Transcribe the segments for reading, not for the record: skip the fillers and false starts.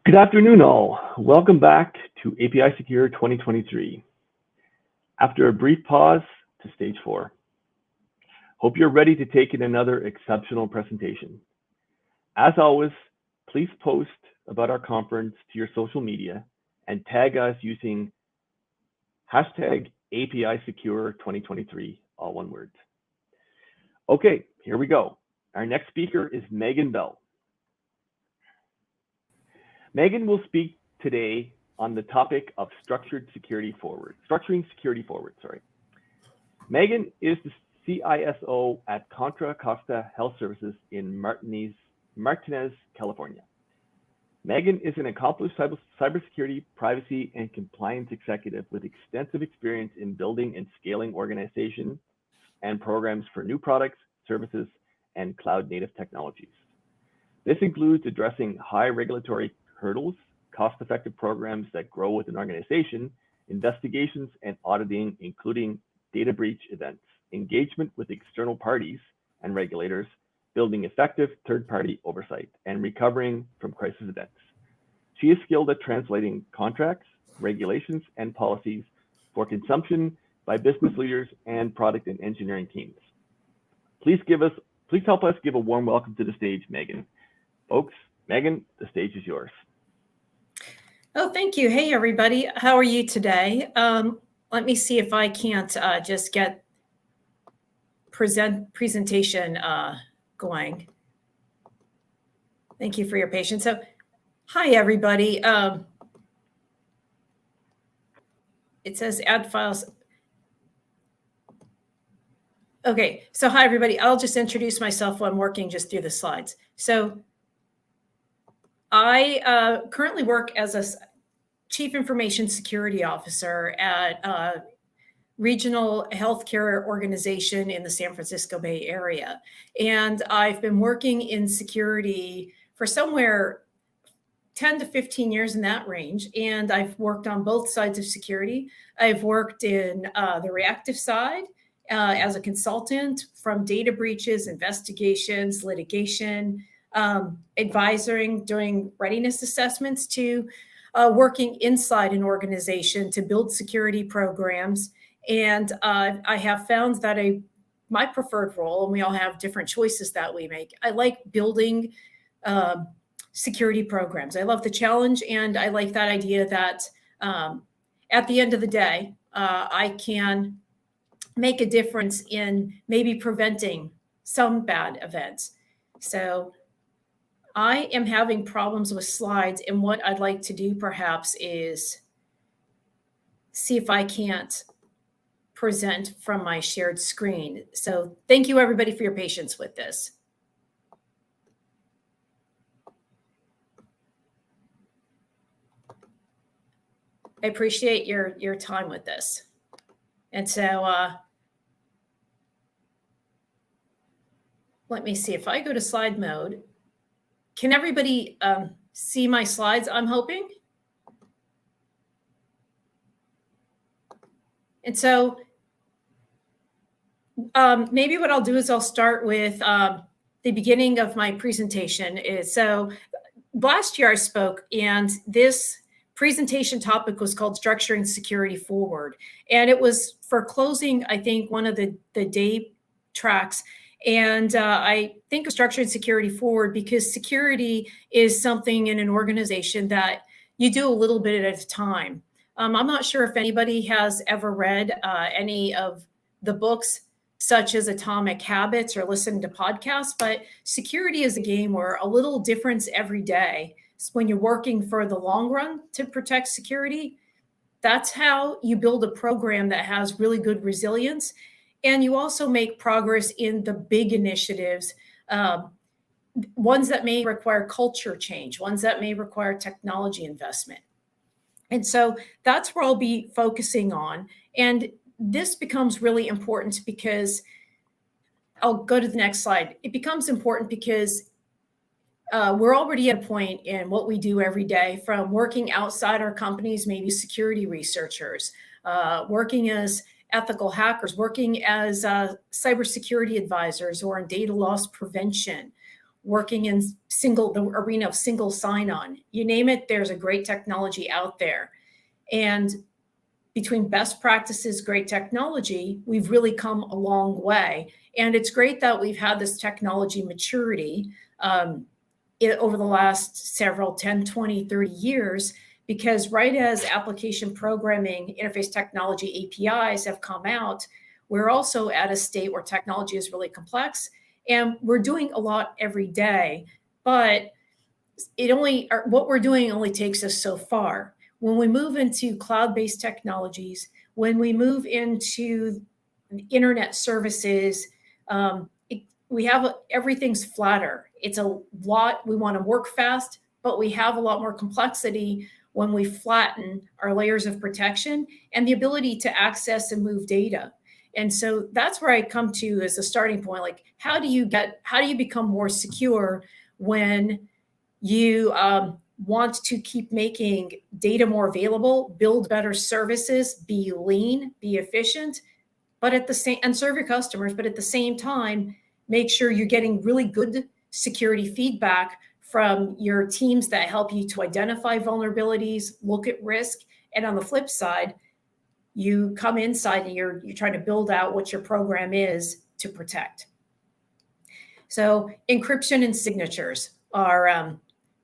Good afternoon, all. Welcome back to Apisecure 2023. After a brief pause to stage 4. Hope you're ready to take in another exceptional presentation. As always, please post about our conference to your social media and tag us using hashtag Apisecure 2023, all one word. Okay, here we go. Our next speaker is Megan Bell. Megan will speak today on the topic of structuring security forward. Megan is the CISO at Contra Costa Health Services in Martinez, California. Megan is an accomplished cybersecurity, privacy, and compliance executive with extensive experience in building and scaling organizations and programs for new products, services, and cloud-native technologies. This includes addressing high regulatory hurdles, cost-effective programs that grow with an organization, investigations and auditing, including data breach events, engagement with external parties and regulators, building effective third-party oversight, and recovering from crisis events. She is skilled at translating contracts, regulations, and policies for consumption by business leaders and product and engineering teams. Please help us give a warm welcome to the stage, Megan. Folks, Megan, the stage is yours. Oh, thank you. Hey, everybody. How are you today? Let me see if I can't just get presentation going. Thank you for your patience. So, hi, everybody. It says add files. Okay, so hi, everybody. I'll just introduce myself while I'm working just through the slides. So I currently work as a Chief Information Security Officer at a regional healthcare organization in the San Francisco Bay Area. And I've been working in security for somewhere 10 to 15 years in that range. And I've worked on both sides of security. I've worked in the reactive side as a consultant, from data breaches, investigations, litigation, advising, doing readiness assessments, to working inside an organization to build security programs. And I have found that my preferred role, and we all have different choices that we make, I like building security programs. I love the challenge, and I like that idea that at the end of the day, I can make a difference in maybe preventing some bad events. So I am having problems with slides, and what I'd like to do perhaps is see if I can't present from my shared screen. So thank you, everybody, for your patience with this. I appreciate your time with this. And so let me see if I go to slide mode. Can everybody see my slides, I'm hoping? And so maybe what I'll do is I'll start with the beginning of my presentation. So last year I spoke, and this presentation topic was called Structuring Security Forward. And it was for closing, I think, one of the day tracks. And I think of structuring security forward because security is something in an organization that you do a little bit at a time. I'm not sure if anybody has ever read any of the books such as Atomic Habits or listened to podcasts, but security is a game where a little difference every day. So when you're working for the long run to protect security, that's how you build a program that has really good resilience. And you also make progress in the big initiatives, ones that may require culture change, ones that may require technology investment. And so that's where I'll be focusing on. And this becomes really important because I'll go to the next slide. It becomes important because we're already at a point in what we do every day, from working outside our companies, maybe security researchers, working as ethical hackers, working as cybersecurity advisors or in data loss prevention, working in the arena of single sign-on. You name it, there's a great technology out there. And between best practices, great technology, we've really come a long way. And it's great that we've had this technology maturity over the last several 10, 20, 30 years, because right as application programming, interface technology, APIs have come out, we're also at a state where technology is really complex, and we're doing a lot every day, but what we're doing only takes us so far. When we move into cloud-based technologies, when we move into internet services, everything's flatter. It's a lot, we want to work fast, but we have a lot more complexity when we flatten our layers of protection and the ability to access and move data. And so that's where I come to as a starting point. Like, how do you become more secure when you want to keep making data more available, build better services, be lean, be efficient, and serve your customers, but at the same time, make sure you're getting really good security feedback from your teams that help you to identify vulnerabilities, look at risk, and on the flip side, you come inside and you're trying to build out what your program is to protect. So encryption and signatures are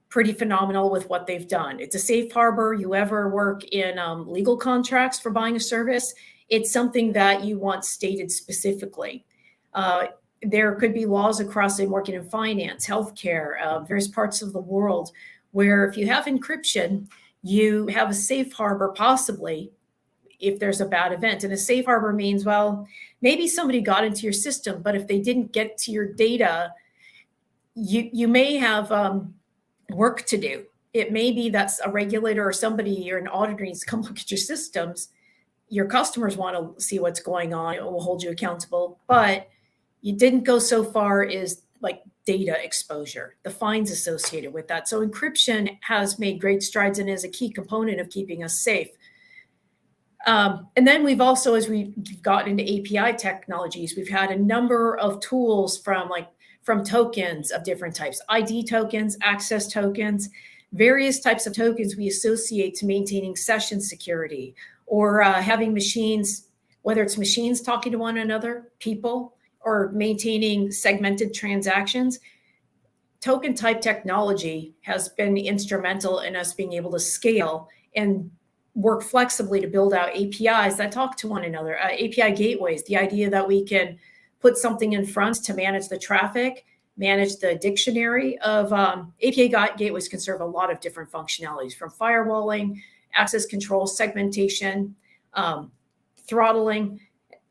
pretty phenomenal with what they've done. It's a safe harbor. You ever work in legal contracts for buying a service, it's something that you want stated specifically. There could be laws across working in finance, healthcare, various parts of the world, where if you have encryption, you have a safe harbor possibly if there's a bad event. And a safe harbor means, well, maybe somebody got into your system, but if they didn't get to your data, you may have work to do. It may be that's a regulator or somebody or an auditor needs to come look at your systems. Your customers want to see what's going on. It will hold you accountable, but you didn't go so far as like data exposure, the fines associated with that. So encryption has made great strides and is a key component of keeping us safe. And then we've also, as we've gotten into API technologies, we've had a number of tools from tokens of different types, ID tokens, access tokens, various types of tokens we associate to maintaining session security or having machines, whether it's machines talking to one another, people, or maintaining segmented transactions. Token type technology has been instrumental in us being able to scale and work flexibly to build out APIs that talk to one another. API gateways, the idea that we can put something in front to manage the traffic, manage the dictionary of API gateways can serve a lot of different functionalities, from firewalling, access control, segmentation, throttling,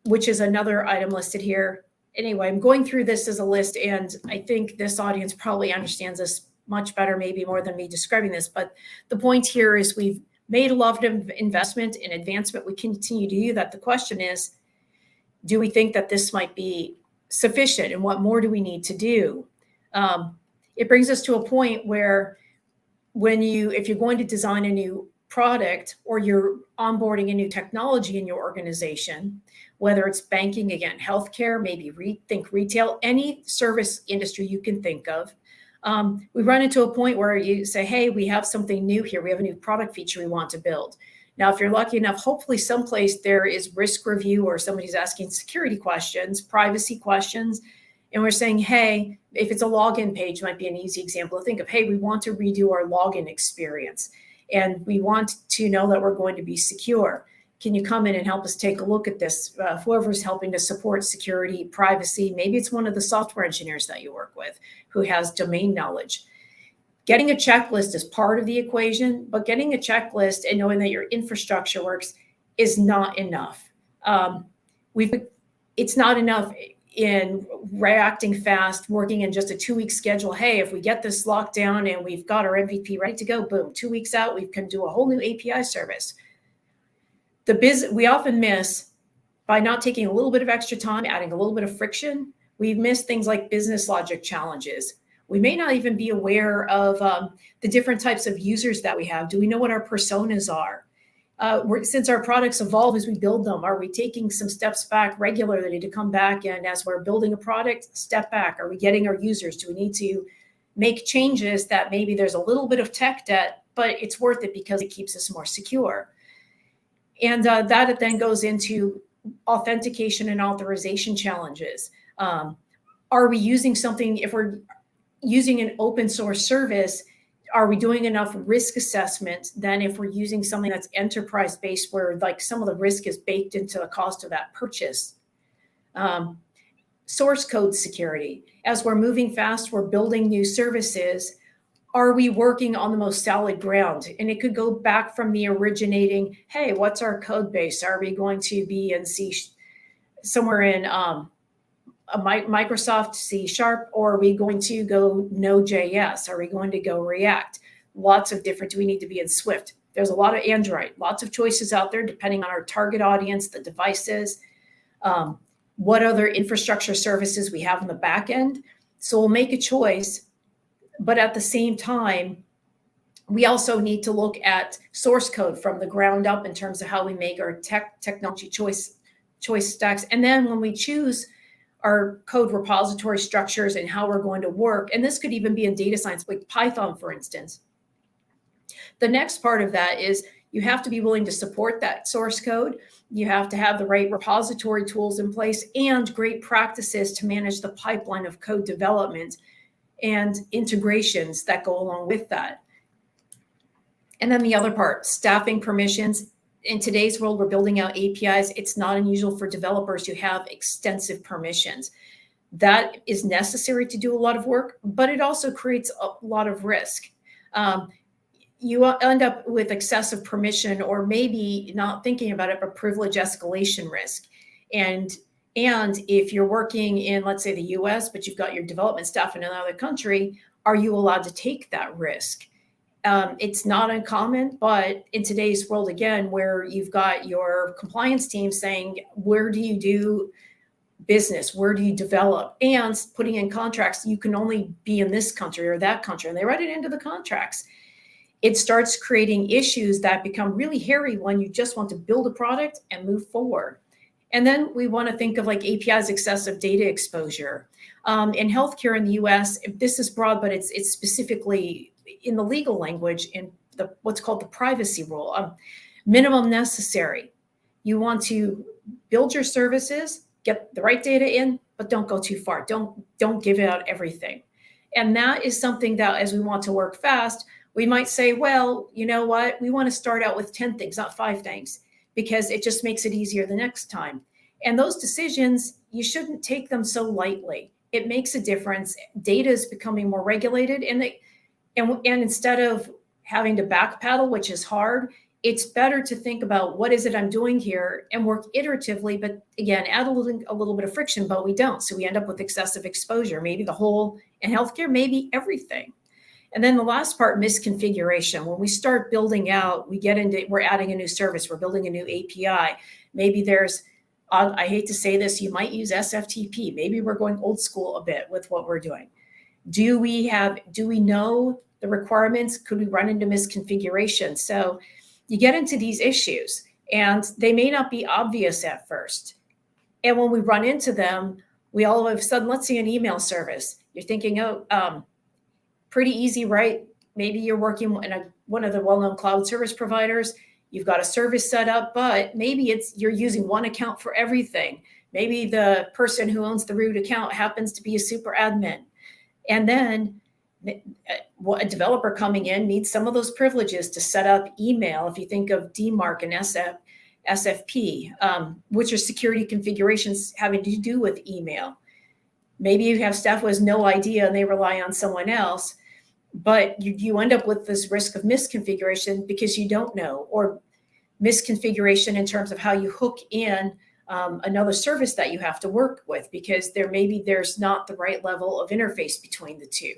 which is another item listed here. Anyway, I'm going through this as a list, and I think this audience probably understands this much better, maybe more than me describing this. But the point here is we've made a lot of investment and advancement. We continue to do that. The question is, do we think that this might be sufficient, and what more do we need to do? It brings us to a point where if you're going to design a new product or you're onboarding a new technology in your organization, whether it's banking, again, healthcare, maybe think retail, any service industry you can think of, we run into a point where you say, hey, we have something new here. We have a new product feature we want to build. Now, if you're lucky enough, hopefully someplace there is risk review or somebody's asking security questions, privacy questions, and we're saying, hey, if it's a login page, might be an easy example to think of, hey, we want to redo our login experience, and we want to know that we're going to be secure. Can you come in and help us take a look at this? Whoever's helping to support security, privacy, maybe it's one of the software engineers that you work with who has domain knowledge. Getting a checklist is part of the equation, but getting a checklist and knowing that your infrastructure works is not enough. It's not enough in reacting fast, working in just a 2-week schedule. Hey, if we get this locked down and we've got our MVP ready to go, boom, 2 weeks out, we can do a whole new API service. We often miss, by not taking a little bit of extra time, adding a little bit of friction, we miss things like business logic challenges. We may not even be aware of the different types of users that we have. Do we know what our personas are? Since our products evolve as we build them, are we taking some steps back regularly to come back and as we're building a product, step back? Are we getting our users? Do we need to make changes that maybe there's a little bit of tech debt, but it's worth it because it keeps us more secure. And that then goes into authentication and authorization challenges. Are we using something, if we're using an open source service, are we doing enough risk assessment than if we're using something that's enterprise based where like some of the risk is baked into the cost of that purchase? Source code security. As we're moving fast, we're building new services. Are we working on the most solid ground? And it could go back from the originating, hey, what's our code base? Are we going to be in somewhere in a Microsoft C#, or are we going to go Node.js? Are we going to go React? Lots of different, do we need to be in Swift? There's a lot of Android, lots of choices out there depending on our target audience, the devices, what other infrastructure services we have in the back end. So we'll make a choice, but at the same time, we also need to look at source code from the ground up in terms of how we make our technology choice stacks. And then when we choose our code repository structures and how we're going to work, and this could even be in data science, like Python, for instance. The next part of that is you have to be willing to support that source code. You have to have the right repository tools in place and great practices to manage the pipeline of code development and integrations that go along with that. And then the other part, staffing permissions. In today's world, we're building out APIs. It's not unusual for developers to have extensive permissions. That is necessary to do a lot of work, but it also creates a lot of risk. You end up with excessive permission, or maybe not thinking about it, but privilege escalation risk. And if you're working in, let's say, the US, but you've got your development staff in another country, are you allowed to take that risk? It's not uncommon, but in today's world, again, where you've got your compliance team saying, where do you do business? Where do you develop? And putting in contracts, you can only be in this country or that country, and they write it into the contracts. It starts creating issues that become really hairy when you just want to build a product and move forward. And then we want to think of like APIs, excessive data exposure. In healthcare in the US, this is broad, but it's specifically in the legal language in what's called the privacy rule, minimum necessary. You want to build your services, get the right data in, but don't go too far. Don't give out everything. And that is something that as we want to work fast, we might say, well, you know what? We want to start out with 10 things, not 5 things, because it just makes it easier the next time. And those decisions, you shouldn't take them so lightly. It makes a difference. Data is becoming more regulated, and instead of having to backpedal, which is hard, it's better to think about what is it I'm doing here and work iteratively, but again, add a little bit of friction, but we don't. So we end up with excessive exposure, maybe the whole in healthcare, maybe everything. And then the last part, misconfiguration. When we start building out, we're adding a new service, we're building a new API. Maybe there's, I hate to say this, you might use SFTP. Maybe we're going old school a bit with what we're doing. Do we know the requirements? Could we run into misconfiguration? So you get into these issues and they may not be obvious at first. And when we run into them, we all of a sudden, let's see an email service. You're thinking, pretty easy, right? Maybe you're working in one of the well-known cloud service providers. You've got a service set up, but maybe you're using one account for everything. Maybe the person who owns the root account happens to be a super admin. And then a developer coming in needs some of those privileges to set up email. If you think of DMARC and SFP, which are security configurations having to do with email. Maybe you have staff who has no idea and they rely on someone else, but you end up with this risk of misconfiguration because you don't know, or misconfiguration in terms of how you hook in another service that you have to work with, because there's not the right level of interface between the two.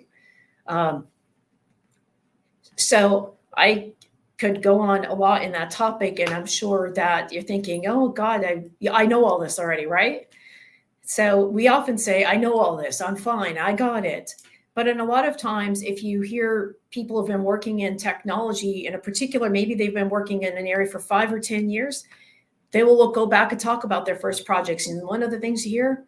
So I could go on a lot in that topic, and I'm sure that you're thinking, oh God, I know all this already, right? So we often say, I know all this, I'm fine, I got it. But in a lot of times, if you hear people have been working in technology in a particular, maybe they've been working in an area for 5 or 10 years, they will go back and talk about their first projects. And one of the things you hear,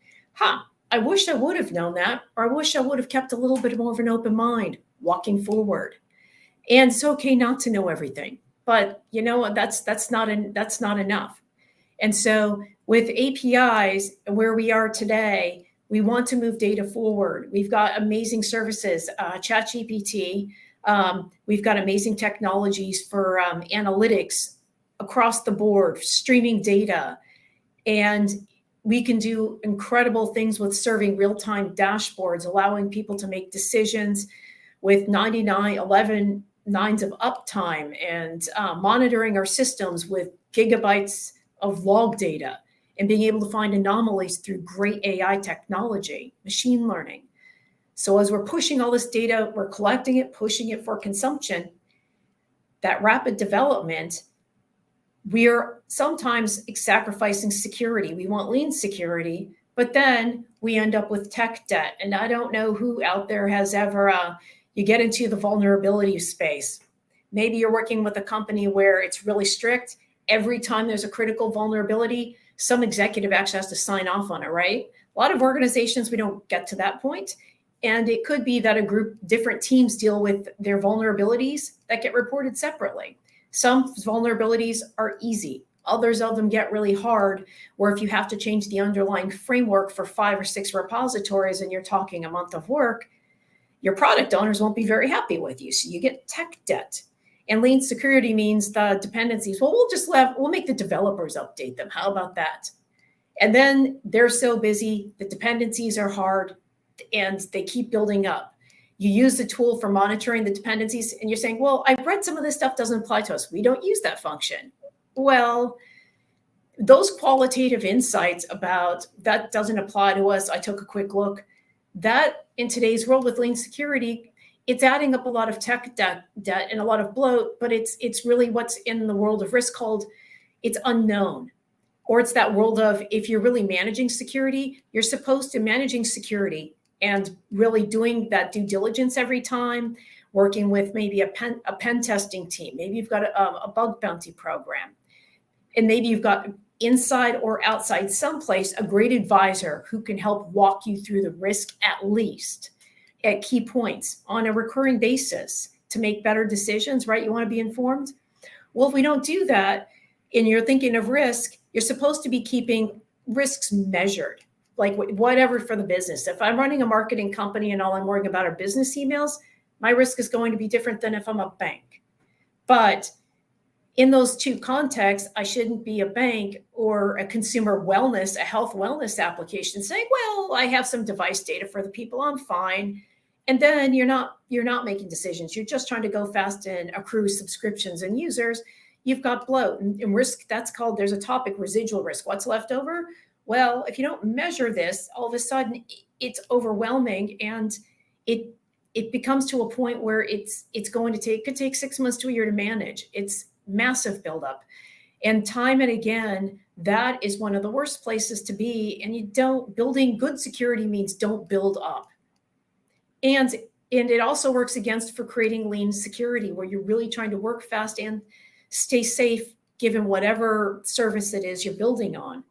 I wish I would have known that, or I wish I would have kept a little bit more of an open mind walking forward. And it's okay not to know everything, but you know what? That's not enough. And so with APIs, where we are today, we want to move data forward. We've got amazing services, ChatGPT. We've got amazing technologies for analytics across the board, streaming data. And we can do incredible things with serving real-time dashboards, allowing people to make decisions with 11 nines of uptime, and monitoring our systems with gigabytes of log data, and being able to find anomalies through great AI technology, machine learning. So as we're pushing all this data, we're collecting it, pushing it for consumption, that rapid development, we're sometimes sacrificing security. We want lean security, but then we end up with tech debt. And I don't know who out there has ever, you get into the vulnerability space. Maybe you're working with a company where it's really strict. Every time there's a critical vulnerability, some executive actually has to sign off on it, right? A lot of organizations, we don't get to that point. And it could be that a group, different teams deal with their vulnerabilities that get reported separately. Some vulnerabilities are easy. Others of them get really hard, where if you have to change the underlying framework for 5 or 6 repositories and you're talking a month of work, your product owners won't be very happy with you. So you get tech debt. And lean security means the dependencies. Well, we'll make the developers update them. How about that? And then they're so busy, the dependencies are hard, and they keep building up. You use the tool for monitoring the dependencies, and you're saying, well, I've read some of this stuff doesn't apply to us. We don't use that function. Well, those qualitative insights about that doesn't apply to us, I took a quick look, that in today's world with lean security, it's adding up a lot of tech debt and a lot of bloat, but it's really what's in the world of risk called, it's unknown. Or it's that world of, if you're really managing security, you're supposed to managing security and really doing that due diligence every time, working with maybe a pen testing team. Maybe you've got a bug bounty program. And maybe you've got inside or outside someplace a great advisor who can help walk you through the risk at least at key points on a recurring basis to make better decisions, right? You want to be informed. Well, if we don't do that and you're thinking of risk, you're supposed to be keeping risks measured, like whatever for the business. If I'm running a marketing company and all I'm worrying about are business emails, my risk is going to be different than if I'm a bank. But in those two contexts, I shouldn't be a bank or a consumer wellness, a health wellness application saying, well, I have some device data for the people, I'm fine. And then you're not making decisions. You're just trying to go fast and accrue subscriptions and users. You've got bloat and risk. That's called, there's a topic, residual risk. What's left over? Well, if you don't measure this, all of a sudden it's overwhelming, and it becomes to a point where it's going to take, could take 6 months to a year to manage. It's massive buildup. And time and again, that is one of the worst places to be. And building good security means don't build up. And it also works against for creating lean security, where you're really trying to work fast and stay safe given whatever service it is you're building on.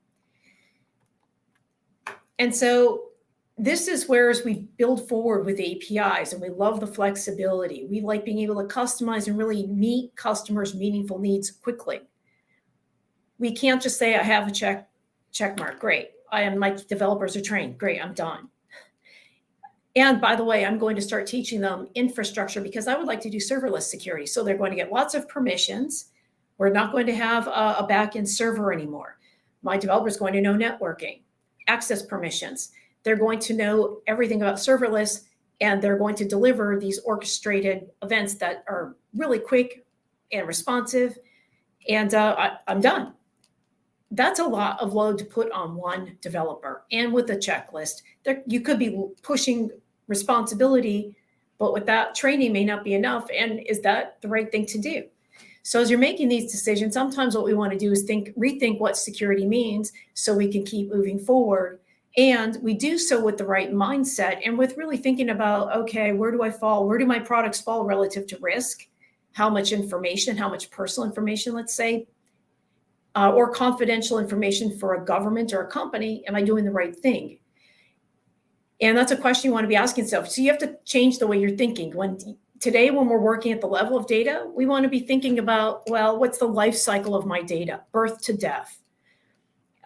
And so this is where, as we build forward with APIs, and we love the flexibility, we like being able to customize and really meet customers' meaningful needs quickly. We can't just say, I have a check mark, great. My developers are trained, great, I'm done. And by the way, I'm going to start teaching them infrastructure because I would like to do serverless security. So they're going to get lots of permissions. We're not going to have a backend server anymore. My developer is going to know networking, access permissions. They're going to know everything about serverless, and they're going to deliver these orchestrated events that are really quick and responsive. And I'm done. That's a lot of load to put on one developer. And with a checklist, you could be pushing responsibility, but with that, training may not be enough. And is that the right thing to do? So as you're making these decisions, sometimes what we want to do is rethink what security means so we can keep moving forward. And we do so with the right mindset and with really thinking about, okay, where do I fall? Where do my products fall relative to risk? How much information, how much personal information, let's say, or confidential information for a government or a company, am I doing the right thing? And that's a question you want to be asking yourself. So you have to change the way you're thinking. Today, when we're working at the level of data, we want to be thinking about, well, what's the life cycle of my data, birth to death?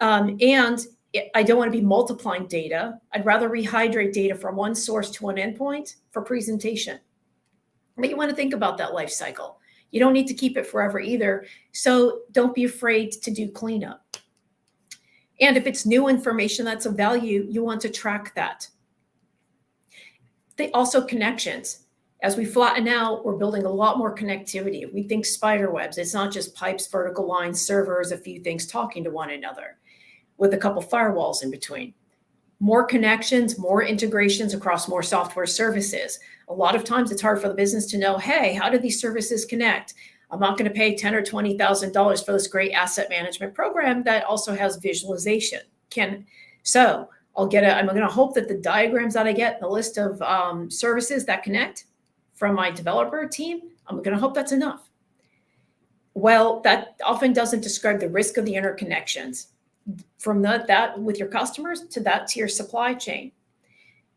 And I don't want to be multiplying data. I'd rather rehydrate data from one source to an endpoint for presentation. But you want to think about that life cycle. You don't need to keep it forever either. So don't be afraid to do cleanup. And if it's new information that's of value, you want to track that. Also connections. As we flatten out, we're building a lot more connectivity. We think spider webs. It's not just pipes, vertical lines, servers, a few things talking to one another with a couple firewalls in between. More connections, more integrations across more software services. A lot of times it's hard for the business to know, hey, how do these services connect? I'm not going to pay $10,000 or $20,000 for this great asset management program that also has visualization. I'm going to hope that the diagrams that I get, the list of services that connect from my developer team, I'm going to hope that's enough. Well, that often doesn't describe the risk of the interconnections from that with your customers to your supply chain.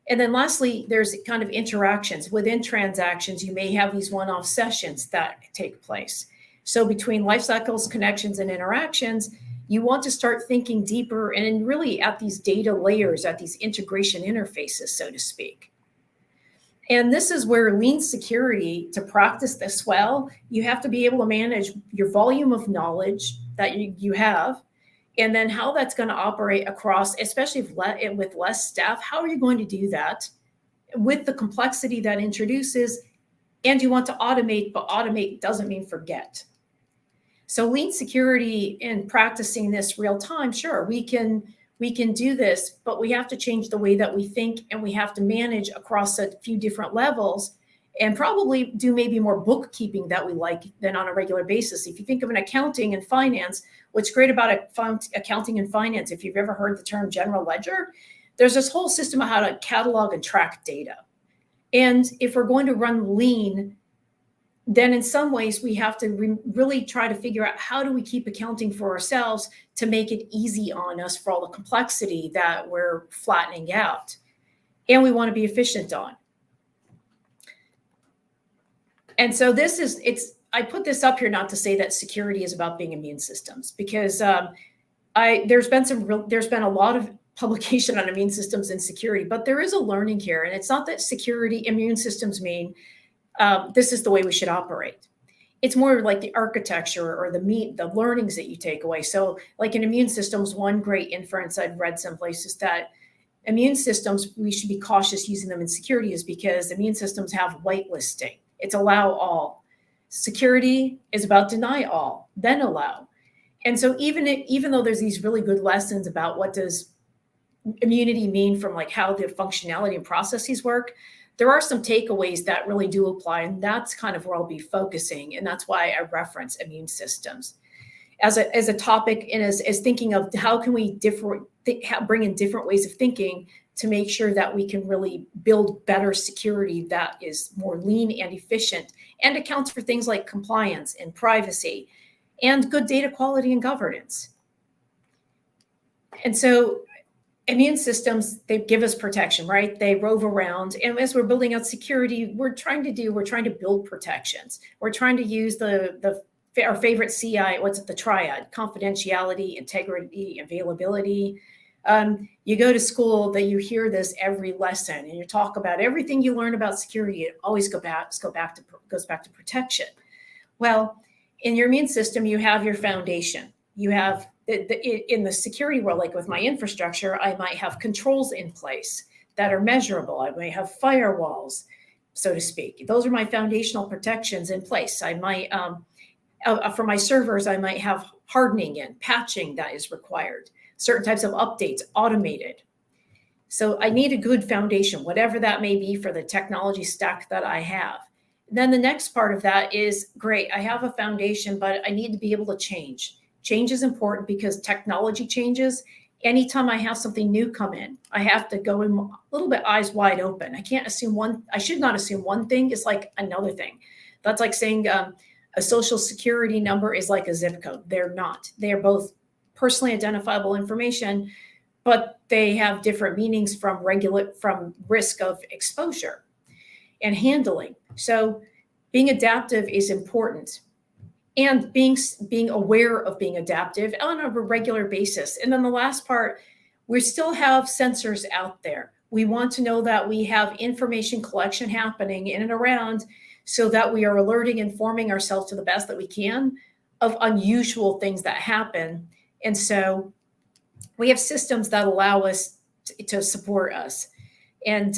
And then lastly, there's kind of interactions. Within transactions, you may have these one-off sessions that take place. So between life cycles, connections, and interactions, you want to start thinking deeper and really at these data layers, at these integration interfaces, so to speak. And this is where lean security, to practice this well, you have to be able to manage your volume of knowledge that you have, and then how that's going to operate across, especially with less staff. How are you going to do that with the complexity that introduces? And you want to automate, but automate doesn't mean forget. So lean security and practicing this real time, sure, we can do this, but we have to change the way that we think, and we have to manage across a few different levels, and probably do maybe more bookkeeping that we like than on a regular basis. If you think of an accounting and finance, what's great about accounting and finance, if you've ever heard the term general ledger, there's this whole system of how to catalog and track data. And if we're going to run lean, then in some ways we have to really try to figure out, how do we keep accounting for ourselves to make it easy on us for all the complexity that we're flattening out, and we want to be efficient on. And so I put this up here not to say that security is about being immune systems, because there's been a lot of publication on immune systems and security, but there is a learning here, and it's not that immune systems mean this is the way we should operate. It's more like the architecture or the learnings that you take away. So like in immune systems, one great inference I've read someplace is that immune systems, we should be cautious using them in security, is because immune systems have whitelisting. It's allow all. Security is about deny all, then allow. And so even though there's these really good lessons about what does immunity mean from like how the functionality and processes work, there are some takeaways that really do apply, and that's kind of where I'll be focusing, and that's why I reference immune systems as a topic, and as thinking of how can we bring in different ways of thinking to make sure that we can really build better security that is more lean and efficient and accounts for things like compliance and privacy and good data quality and governance. And so immune systems, they give us protection, right? They rove around. And as we're building out security, we're trying to build protections. We're trying to use our favorite CI, the triad: confidentiality, integrity, availability. You go to school, that you hear this every lesson, and you talk about everything you learn about security. It always goes back to protection. Well, in your immune system, you have your foundation. You have in the security world, like with my infrastructure, I might have controls in place that are measurable. I may have firewalls, so to speak. Those are my foundational protections in place. I might, for my servers, I might have hardening and patching that is required. Certain types of updates, automated. So I need a good foundation, whatever that may be, for the technology stack that I have. Then the next part of that is, great, I have a foundation, but I need to be able to change. Change is important because technology changes. Anytime I have something new come in, I have to go in a little bit eyes wide open. I should not assume one thing is like another thing. That's like saying a social security number is like a zip code. They're not. They are both personally identifiable information, but they have different meanings from risk of exposure and handling. So being adaptive is important, and being aware of being adaptive on a regular basis. And then the last part, we still have sensors out there. We want to know that we have information collection happening in and around, so that we are alerting, informing ourselves to the best that we can of unusual things that happen. And so we have systems that allow us to support us. And,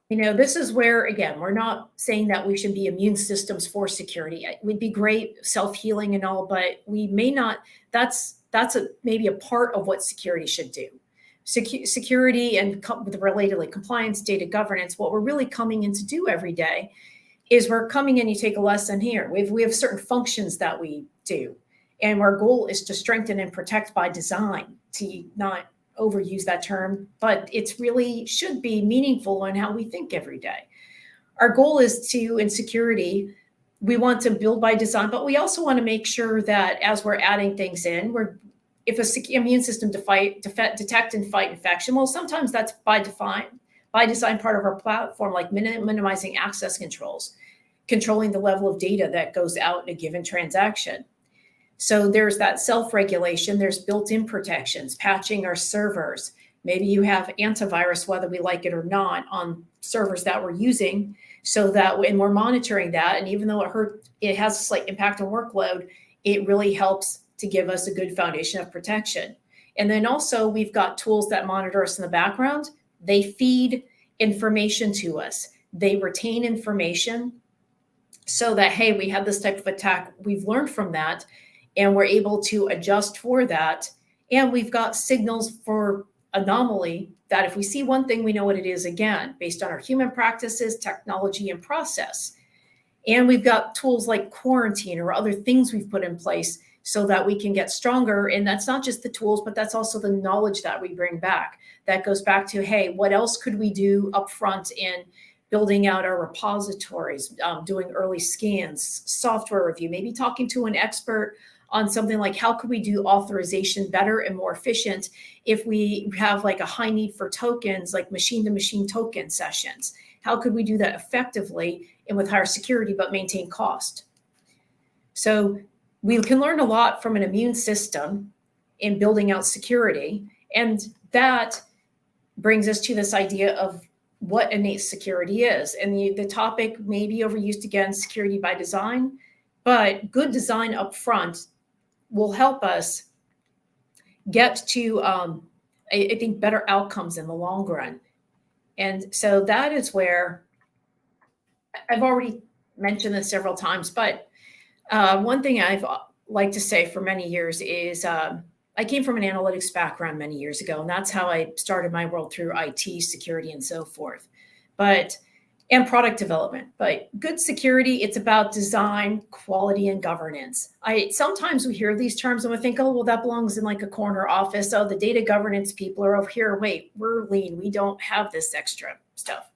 this is where, again, we're not saying that we should be immune systems for security. It would be great, self-healing and all, but we may not, that's maybe a part of what security should do. Security and relatedly compliance, data governance, what we're really coming in to do every day is we're coming in, you take a lesson here. We have certain functions that we do. And our goal is to strengthen and protect by design, to not overuse that term, but it's really should be meaningful in how we think every day. Our goal is to, in security, we want to build by design, but we also want to make sure that as we're adding things in, if a immune system detect and fight infection, well, sometimes that's by design part of our platform, like minimizing access controls, controlling the level of data that goes out in a given transaction. So there's that self-regulation, there's built-in protections, patching our servers. Maybe you have antivirus, whether we like it or not, on servers that we're using, so that when we're monitoring that, and even though it has a slight impact on workload, it really helps to give us a good foundation of protection. And then also we've got tools that monitor us in the background. They feed information to us. They retain information so that, hey, we had this type of attack. We've learned from that and we're able to adjust for that. And we've got signals for anomaly that if we see one thing, we know what it is again, based on our human practices, technology, and process. And we've got tools like quarantine or other things we've put in place so that we can get stronger. And that's not just the tools, but that's also the knowledge that we bring back. That goes back to, hey, what else could we do upfront in building out our repositories, doing early scans, software review, maybe talking to an expert on something like how could we do authorization better and more efficient if we have like a high need for tokens, like machine-to-machine token sessions. How could we do that effectively and with higher security, but maintain cost? So we can learn a lot from an immune system in building out security. And that brings us to this idea of what innate security is. And the topic may be overused again, security by design, but good design up front will help us get to, I think, better outcomes in the long run. And so that is where I've already mentioned this several times, but one thing I've liked to say for many years is I came from an analytics background many years ago, and that's how I started my world through IT, security, and so forth, and product development. But good security, it's about design, quality, and governance. Sometimes we hear these terms and we think, oh, well, that belongs in like a corner office. Oh, the data governance people are over here. Wait, we're lean. We don't have this extra stuff.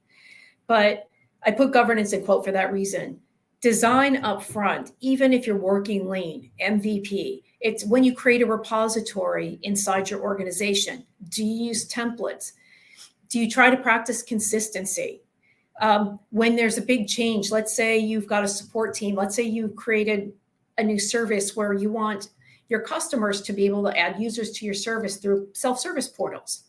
But I put governance in quote for that reason. Design up front, even if you're working lean, MVP. It's when you create a repository inside your organization. Do you use templates? Do you try to practice consistency? When there's a big change, let's say you've got a support team, let's say you've created a new service where you want your customers to be able to add users to your service through self-service portals.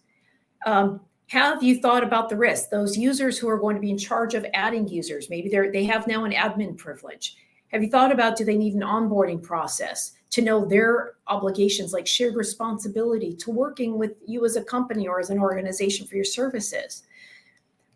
Have you thought about the risk? Those users who are going to be in charge of adding users, maybe they have now an admin privilege. Have you thought about, do they need an onboarding process to know their obligations, like shared responsibility to working with you as a company or as an organization for your services?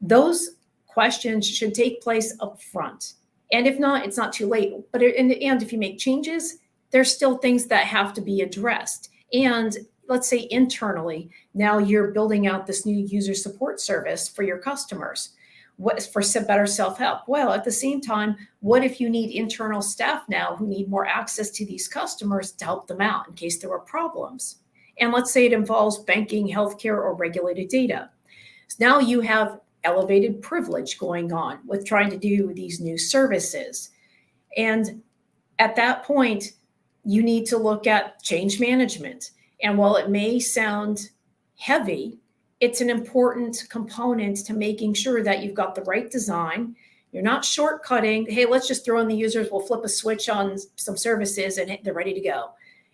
Those questions should take place up front. And if not, it's not too late. But and if you make changes, there's still things that have to be addressed. And let's say internally, now you're building out this new user support service for your customers. What for better self-help? Well, at the same time, what if you need internal staff now who need more access to these customers to help them out in case there were problems? And let's say it involves banking, healthcare, or regulated data. So now you have elevated privilege going on with trying to do these new services. And at that point, you need to look at change management. And while it may sound heavy, it's an important component to making sure that you've got the right design. You're not shortcutting, hey, let's just throw in the users, we'll flip a switch on some services and they're ready to go.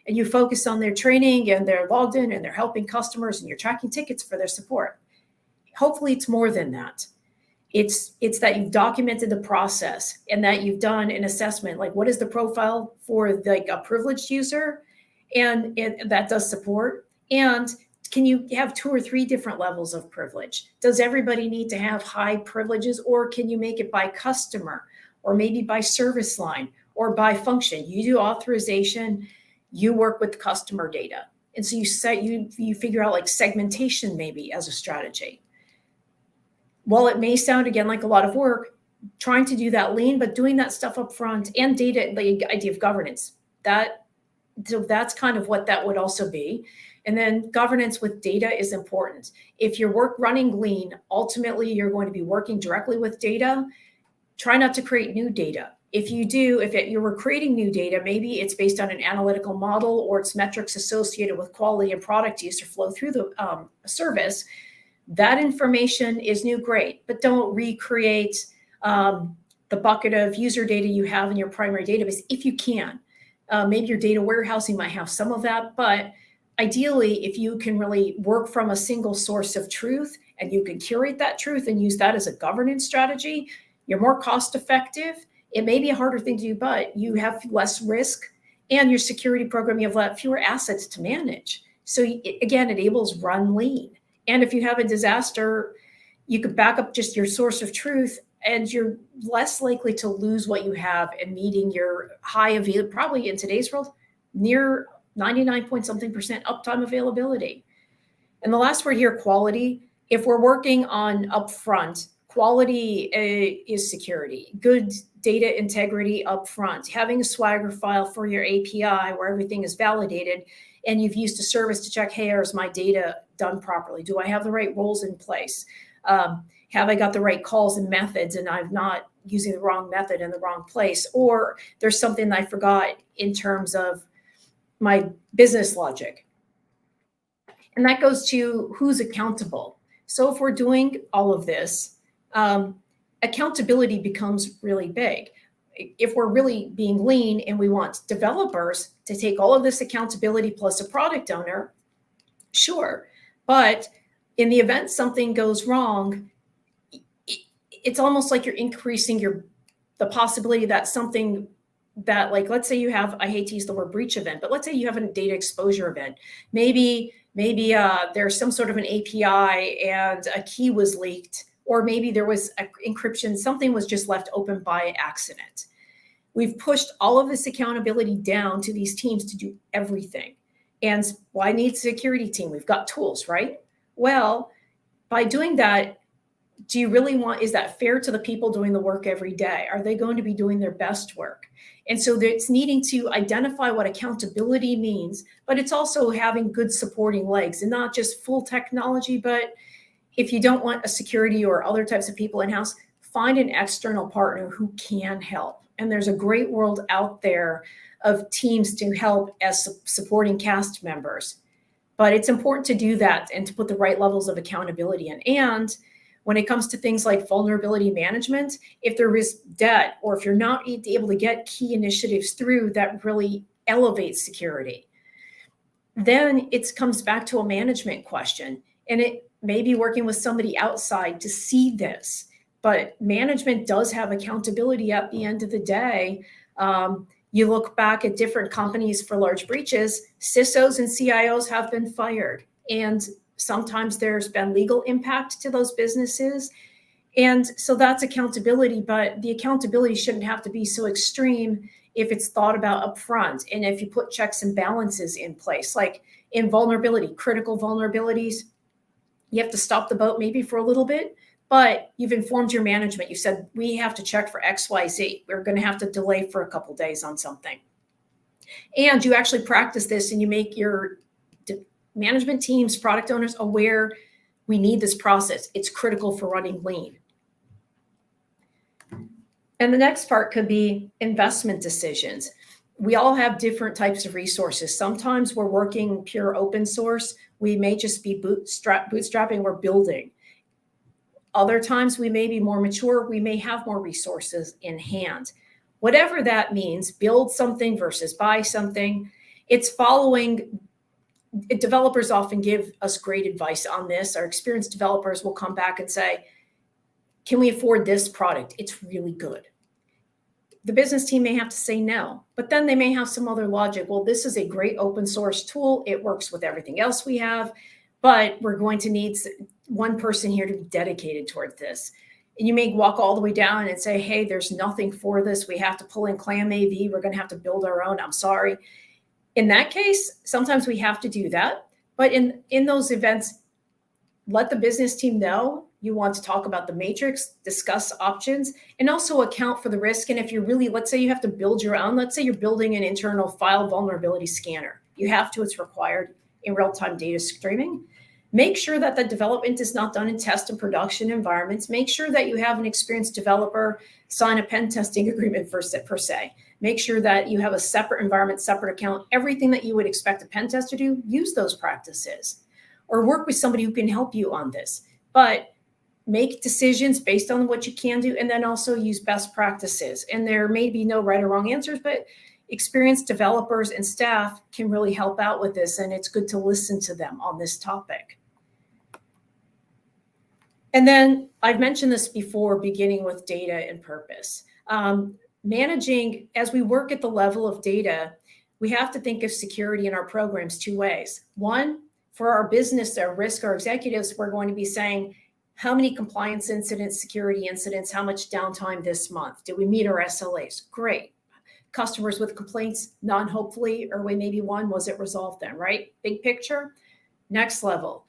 And you focus on their training and they're logged in and they're helping customers and you're tracking tickets for their support. Hopefully it's more than that. It's that you've documented the process and that you've done an assessment, like what is the profile for like a privileged user, and that does support. And can you have 2 or 3 different levels of privilege? Does everybody need to have high privileges, or can you make it by customer, or maybe by service line, or by function? You do authorization, you work with customer data. And so you figure out like segmentation maybe as a strategy. While it may sound again like a lot of work, trying to do that lean, but doing that stuff up front, and data, the idea of governance, so that's kind of what that would also be. And then governance with data is important. If you're running lean, ultimately you're going to be working directly with data. Try not to create new data. If you were creating new data, maybe it's based on an analytical model or it's metrics associated with quality and product use or flow through the service. That information is new, great, but don't recreate the bucket of user data you have in your primary database if you can. Maybe your data warehousing might have some of that, but ideally, if you can really work from a single source of truth and you can curate that truth and use that as a governance strategy, you're more cost effective. It may be a harder thing to do, but you have less risk, and your security program, you have fewer assets to manage. So again, it enables run lean. And if you have a disaster, you could back up just your source of truth, and you're less likely to lose what you have and meeting your high availability, probably in today's world, near 99-point-something% uptime availability. And the last word here, quality. If we're working on upfront, quality is security. Good data integrity upfront. Having a Swagger file for your API where everything is validated, and you've used a service to check, hey, is my data done properly? Do I have the right roles in place? Have I got the right calls and methods, and I'm not using the wrong method in the wrong place? Or there's something I forgot in terms of my business logic. And that goes to who's accountable. So if we're doing all of this, accountability becomes really big. If we're really being lean and we want developers to take all of this accountability plus a product owner, sure. But in the event something goes wrong, it's almost like you're increasing the possibility that something that, like, let's say you have, I hate to use the word breach event, but let's say you have a data exposure event. Maybe there's some sort of an API and a key was leaked, or maybe there was encryption, something was just left open by accident. We've pushed all of this accountability down to these teams to do everything. And why need a security team? We've got tools, right? Well, by doing that, do you really is that fair to the people doing the work every day? Are they going to be doing their best work? And so it's needing to identify what accountability means, but it's also having good supporting legs, and not just full technology, but if you don't want a security or other types of people in-house, find an external partner who can help. And there's a great world out there of teams to help as supporting cast members. But it's important to do that and to put the right levels of accountability in. And when it comes to things like vulnerability management, if there is debt, or if you're not able to get key initiatives through that really elevate security, then it comes back to a management question. And it may be working with somebody outside to see this, but management does have accountability at the end of the day. You look back at different companies for large breaches, CISOs and CIOs have been fired. And sometimes there's been legal impact to those businesses. And so that's accountability, but the accountability shouldn't have to be so extreme if it's thought about upfront. And if you put checks and balances in place, like in vulnerability, critical vulnerabilities, you have to stop the boat maybe for a little bit, but you've informed your management. You said, we have to check for XYZ. We're going to have to delay for a couple of days on something. And you actually practice this, and you make your management teams, product owners aware we need this process. It's critical for running lean. And the next part could be investment decisions. we all have different types of resources. Sometimes we're working pure open source. We may just be bootstrapping, we're building. Other times we may be more mature. We may have more resources in hand. Whatever that means, build something versus buy something. It's following. Developers often give us great advice on this. Our experienced developers will come back and say, can we afford this product? It's really good. The business team may have to say no, but then they may have some other logic. Well, this is a great open source tool. It works with everything else we have, but we're going to need one person here to be dedicated towards this. And you may walk all the way down and say, hey, there's nothing for this. We have to pull in Clam AV. We're going to have to build our own. I'm sorry. In that case, sometimes we have to do that. But in those events, let the business team know you want to talk about the matrix, discuss options, and also account for the risk. And if you're really, let's say you have to build your own, let's say you're building an internal file vulnerability scanner. You have to, it's required in real-time data streaming. Make sure that the development is not done in test and production environments. Make sure that you have an experienced developer sign a pen testing agreement per se. Make sure that you have a separate environment, separate account, everything that you would expect a pen test to do, use those practices. Or work with somebody who can help you on this. But make decisions based on what you can do, and then also use best practices. And there may be no right or wrong answers, but experienced developers and staff can really help out with this, and it's good to listen to them on this topic. And then I've mentioned this before, beginning with data and purpose. Managing, as we work at the level of data, we have to think of security in our programs two ways. One, for our business, our risk, our executives, we're going to be saying, how many compliance incidents, security incidents, how much downtime this month? Did we meet our SLAs? Great. Customers with complaints, none, hopefully, or maybe one, was it resolved then, right? Big picture. Next level.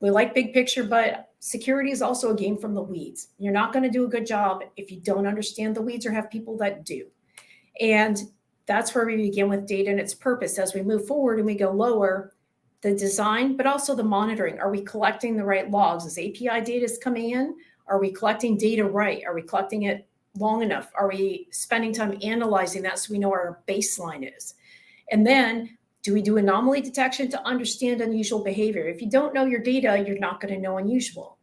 We like big picture, but security is also a game from the weeds. You're not going to do a good job if you don't understand the weeds or have people that do. And that's where we begin with data and its purpose. As we move forward and we go lower, the design, but also the monitoring. Are we collecting the right logs? As API data is coming in, are we collecting data right? Are we collecting it long enough? Are we spending time analyzing that so we know where our baseline is? And then, do we do anomaly detection to understand unusual behavior? If you don't know your data, you're not going to know unusual.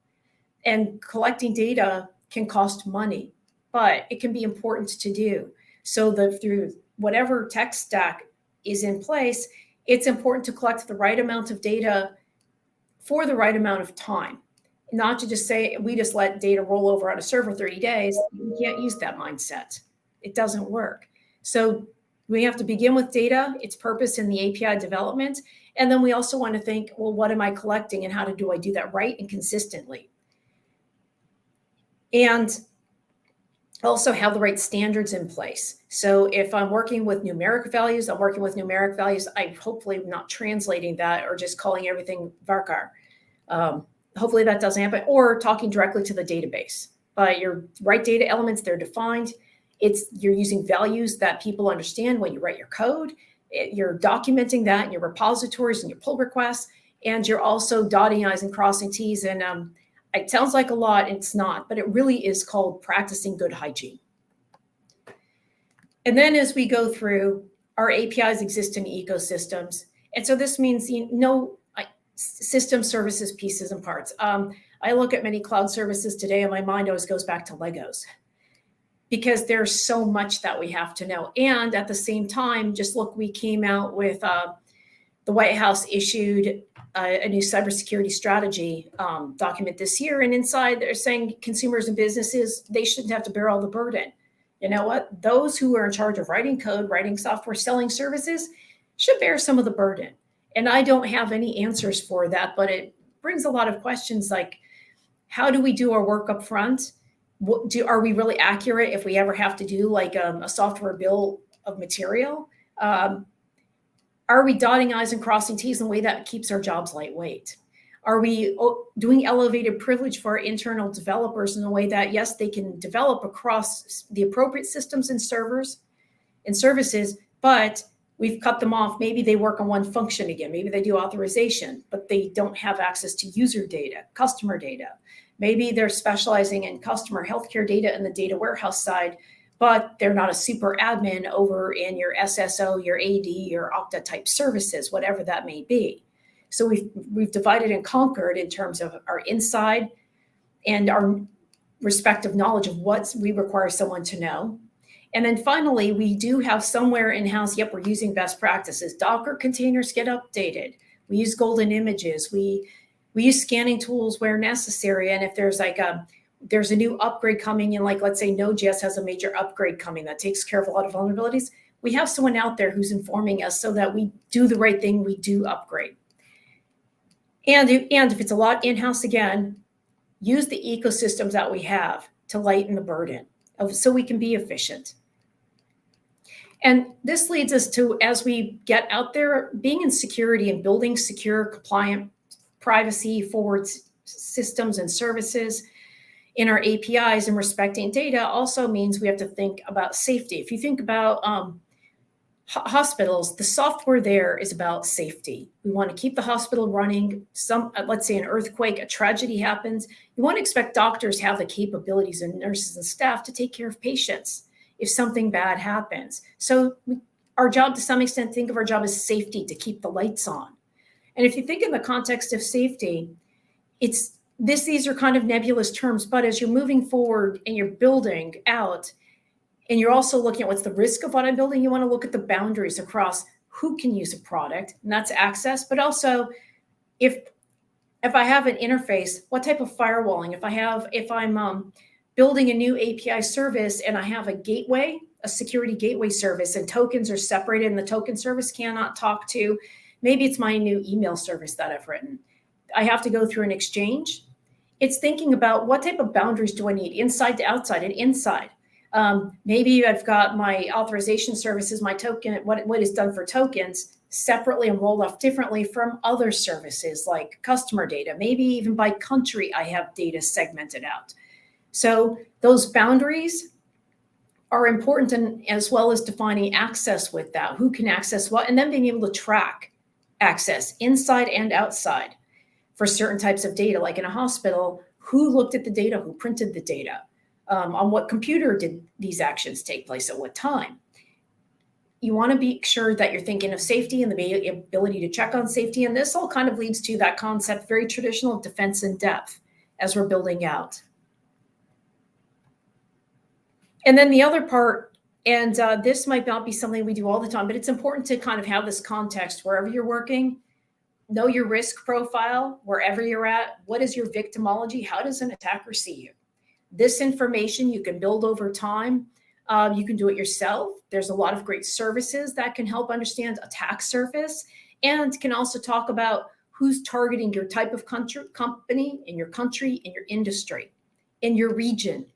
And collecting data can cost money, but it can be important to do. So through whatever tech stack is in place, it's important to collect the right amount of data for the right amount of time. Not to just say, we just let data roll over on a server 30 days. You can't use that mindset. It doesn't work. So we have to begin with data, its purpose in the API development. And then we also want to think, well, what am I collecting and how do I do that right and consistently? And also have the right standards in place. So if I'm working with numeric values, I hopefully am not translating that or just calling everything varchar. Hopefully that doesn't happen, or talking directly to the database. But your right data elements, they're defined. You're using values that people understand when you write your code. You're documenting that in your repositories and your pull requests, and you're also dotting I's and crossing T's. And it sounds like a lot, it's not, but it really is called practicing good hygiene. And then as we go through, our APIs exist in ecosystems. And so this means system services, pieces and parts. I look at many cloud services today and my mind always goes back to Legos because there's so much that we have to know. And at the same time, just look, we came out with the White House issued a new cybersecurity strategy document this year. And inside they're saying consumers and businesses, they shouldn't have to bear all the burden. You know what? Those who are in charge of writing code, writing software, selling services should bear some of the burden. And I don't have any answers for that, but it brings a lot of questions like, how do we do our work up front? Are we really accurate if we ever have to do like a software bill of material? Are we dotting I's and crossing T's in a way that keeps our jobs lightweight? Are we doing elevated privilege for our internal developers in a way that, yes, they can develop across the appropriate systems and servers and services, but we've cut them off. Maybe they work on one function again. Maybe they do authorization, but they don't have access to user data, customer data. Maybe they're specializing in customer healthcare data and the data warehouse side, but they're not a super admin over in your SSO, your AD, your Okta type services, whatever that may be. So we've divided and conquered in terms of our inside and our respective knowledge of what we require someone to know. And then finally, we do have somewhere in-house, yep, we're using best practices. Docker containers get updated. We use golden images. We use scanning tools where necessary. And if there's there's a new upgrade coming in, like let's say Node.js has a major upgrade coming that takes care of a lot of vulnerabilities, we have someone out there who's informing us so that we do the right thing, we do upgrade. And if it's a lot in-house, again, use the ecosystems that we have to lighten the burden so we can be efficient. And this leads us to, as we get out there, being in security and building secure, compliant, privacy-forward systems and services in our APIs and respecting data also means we have to think about safety. If you think about hospitals, the software there is about safety. We want to keep the hospital running. Let's say an earthquake, a tragedy happens. You want to expect doctors have the capabilities and nurses and staff to take care of patients if something bad happens. So our job, to some extent, think of our job as safety, to keep the lights on. And if you think in the context of safety, these are kind of nebulous terms, but as you're moving forward and you're building out, and you're also looking at what's the risk of what I'm building, you want to look at the boundaries across who can use a product, and that's access, but also if I have an interface, what type of firewalling? If I'm building a new API service and I have a gateway, a security gateway service, and tokens are separated and the token service cannot talk to, maybe it's my new email service that I've written. I have to go through an exchange. It's thinking about what type of boundaries do I need, inside to outside and inside. Maybe I've got my authorization services, my token, what is done for tokens separately and rolled off differently from other services like customer data. Maybe even by country, I have data segmented out. So those boundaries are important, and as well as defining access with that, who can access what, and then being able to track access inside and outside for certain types of data, like in a hospital, who looked at the data, who printed the data, on what computer did these actions take place at what time. You want to be sure that you're thinking of safety and the ability to check on safety. And this all kind of leads to that concept, very traditional defense in depth as we're building out. And then the other part, and this might not be something we do all the time, but it's important to kind of have this context wherever you're working. Know your risk profile, wherever you're at. What is your victimology? How does an attacker see you? This information you can build over time. You can do it yourself. There's a lot of great services that can help understand attack surface, and can also talk about who's targeting your type of company, in your country, in your industry, in your region.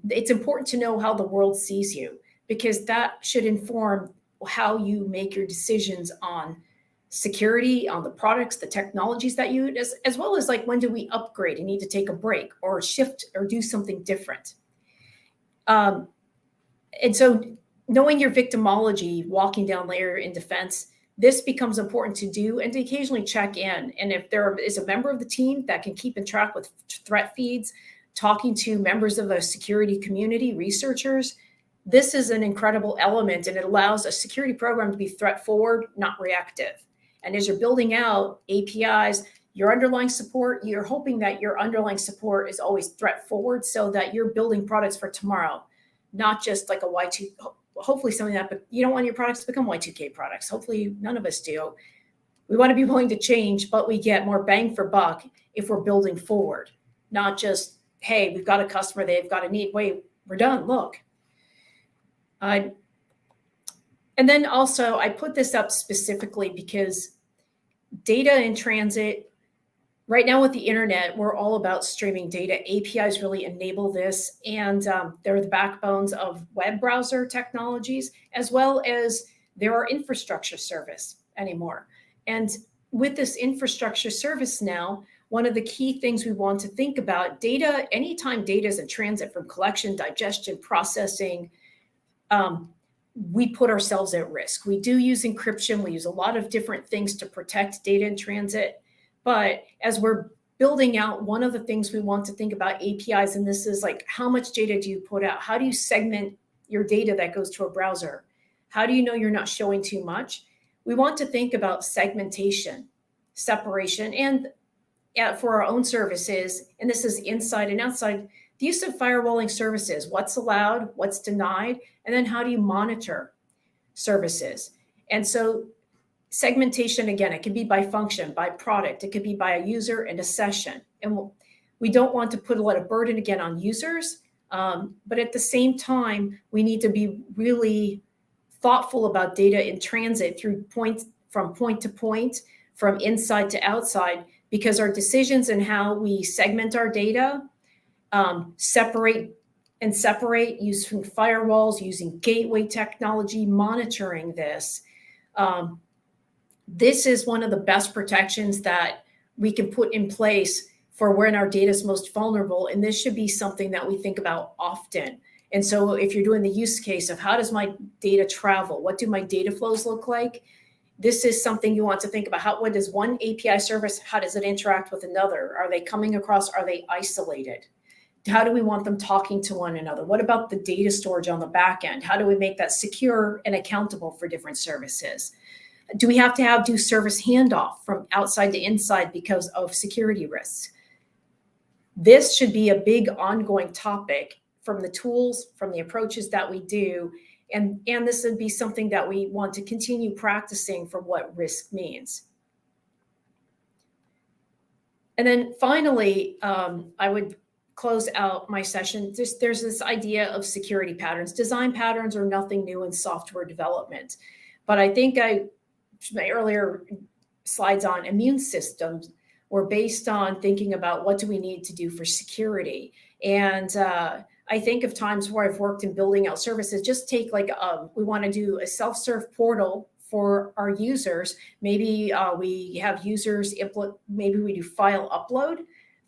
It's important to know how the world sees you, because that should inform how you make your decisions on security, on the products, the technologies that you use, as well as like, when do we upgrade and need to take a break or shift or do something different? And so knowing your victimology, walking down layer in defense, this becomes important to do, and to occasionally check in. And if there is a member of the team that can keep in track with threat feeds, talking to members of a security community, researchers, this is an incredible element, and it allows a security program to be threat forward, not reactive. And as you're building out APIs, your underlying support, you're hoping that your underlying support is always threat forward, so that you're building products for tomorrow, not just like a Y2, hopefully something that, but you don't want your products to become Y2K products. Hopefully none of us do. We want to be willing to change, but we get more bang for buck if we're building forward, not just, hey, we've got a customer, they've got a need, wait, we're done, look. And then also, I put this up specifically because data in transit, right now with the internet, we're all about streaming data. APIs really enable this, and they're the backbones of web browser technologies, as well as there are infrastructure service anymore. And with this infrastructure service now, one of the key things we want to think about, data, anytime data is in transit from collection, digestion, processing, we put ourselves at risk. We do use encryption. We use a lot of different things to protect data in transit. But as we're building out, one of the things we want to think about APIs, and this is like, how much data do you put out? How do you segment your data that goes to a browser? How do you know you're not showing too much? We want to think about segmentation, separation, and for our own services, and this is inside and outside, the use of firewalling services, what's allowed, what's denied, and then how do you monitor services? And so segmentation, again, it can be by function, by product, it could be by a user and a session. And we don't want to put a lot of burden, again, on users, but at the same time, we need to be really thoughtful about data in transit from point to point, from inside to outside, because our decisions and how we segment our data, separate using firewalls, using gateway technology, monitoring this. This is one of the best protections that we can put in place for when our data is most vulnerable. And this should be something that we think about often. And so if you're doing the use case of how does my data travel? What do my data flows look like? This is something you want to think about. What is one API service? How does it interact with another? Are they coming across? Are they isolated? How do we want them talking to one another? What about the data storage on the back end? How do we make that secure and accountable for different services? Do we have to do service handoff from outside to inside because of security risks? This should be a big ongoing topic from the tools, from the approaches that we do. And this would be something that we want to continue practicing for what risk means. And then finally, I would close out my session. There's this idea of security patterns. Design patterns are nothing new in software development. But I think my earlier slides on immune systems were based on thinking about what do we need to do for security. And I think of times where I've worked in building out services, just take we want to do a self-serve portal for our users. Maybe we have users maybe we do file upload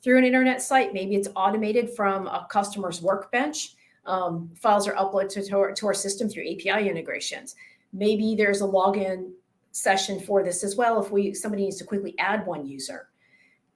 through an internet site. Maybe it's automated from a customer's workbench. Files are uploaded to our system through API integrations. Maybe there's a login session for this as well if somebody needs to quickly add one user.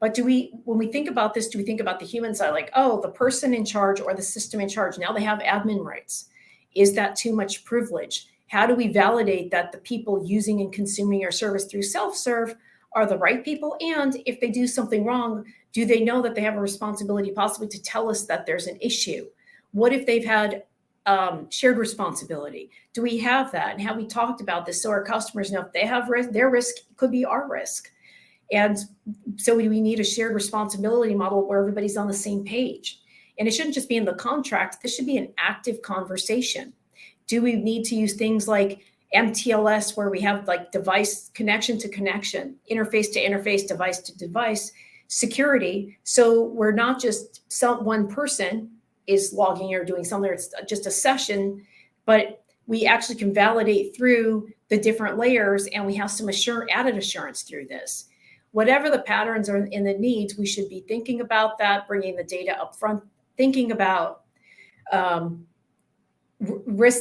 But when we think about this, do we think about the human side, like, oh, the person in charge or the system in charge, now they have admin rights. Is that too much privilege? How do we validate that the people using and consuming our service through self-serve are the right people? And if they do something wrong, do they know that they have a responsibility possibly to tell us that there's an issue? What if they've had shared responsibility? Do we have that? And have we talked about this so our customers know if they have risk, their risk could be our risk? And so we need a shared responsibility model where everybody's on the same page. And it shouldn't just be in the contract. This should be an active conversation. Do we need to use things like MTLS, where we have like device connection to connection, interface to interface, device to device security? So we're not just one person is logging or doing something, it's just a session, but we actually can validate through the different layers, and we have some added assurance through this. Whatever the patterns are in the needs, we should be thinking about that, bringing the data up front, thinking about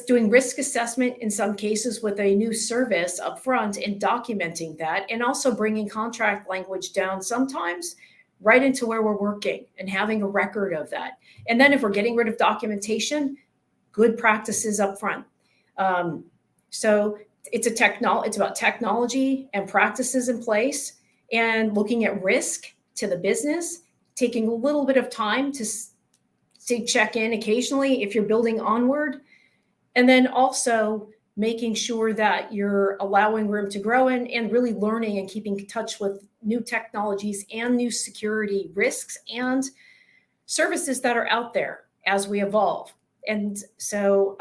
doing risk assessment in some cases with a new service up front and documenting that, and also bringing contract language down sometimes right into where we're working and having a record of that. And then if we're getting rid of documentation, good practices up front. So it's about technology and practices in place, and looking at risk to the business, taking a little bit of time to check in occasionally if you're building onward, and then also making sure that you're allowing room to grow and really learning and keeping in touch with new technologies and new security risks and services that are out there as we evolve. And so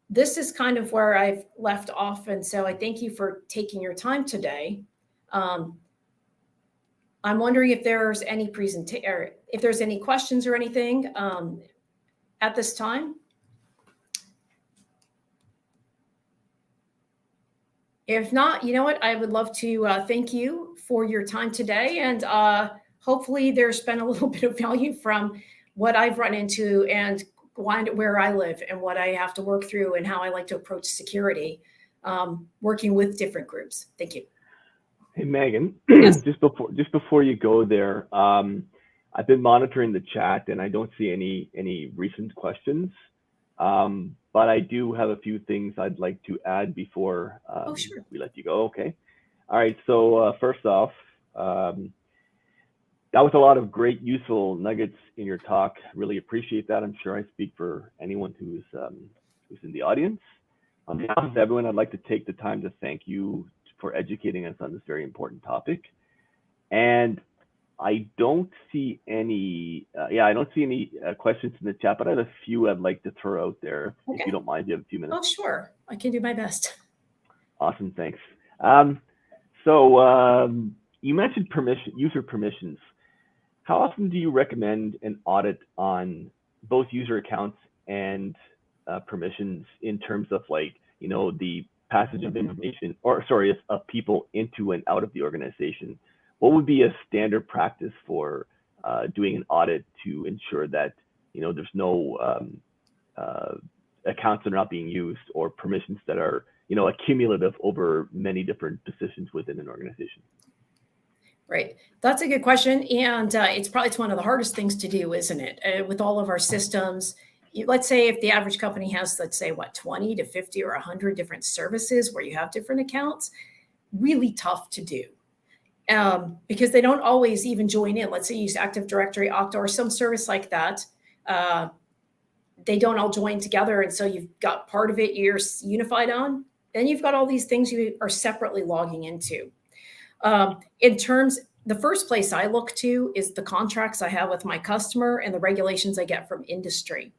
this is kind of where I've left off. And so I thank you for taking your time today. I'm wondering if there's any if there's any questions or anything at this time. If not, you know what? I would love to thank you for your time today, and hopefully there's been a little bit of value from what I've run into and where I live and what I have to work through and how I like to approach security, working with different groups. Thank you. Hey, Megan, Yes. just before you go there, I've been monitoring the chat and I don't see any recent questions. but I do have a few things I'd like to add before Sure. we let you go. Okay. All right. So first off, that was a lot of great, useful nuggets in your talk. Really appreciate that. I'm sure I speak for anyone who's in the audience. On behalf of everyone, I'd like to take the time to thank you for educating us on this very important topic. And I don't see any, questions in the chat, but I have a few I'd like to throw out there, if you don't mind. You have a few minutes. Oh, sure. I can do my best. Awesome, thanks. So you mentioned user permissions. How often do you recommend an audit on both user accounts and permissions in terms of the passage of information, of people into and out of the organization? What would be a standard practice for doing an audit to ensure that there's no accounts that are not being used or permissions that are accumulative over many different positions within an organization? Right. That's a good question. And it's one of the hardest things to do, isn't it? With all of our systems, let's say if the average company has, 20 to 50 or 100 different services where you have different accounts, really tough to do. Because they don't always even join in. Let's say you use Active Directory, Okta, or some service like that. They don't all join together. And so you've got part of it you're unified on. Then you've got all these things you are separately logging into. The first place I look to is the contracts I have with my customer and the regulations I get from industry,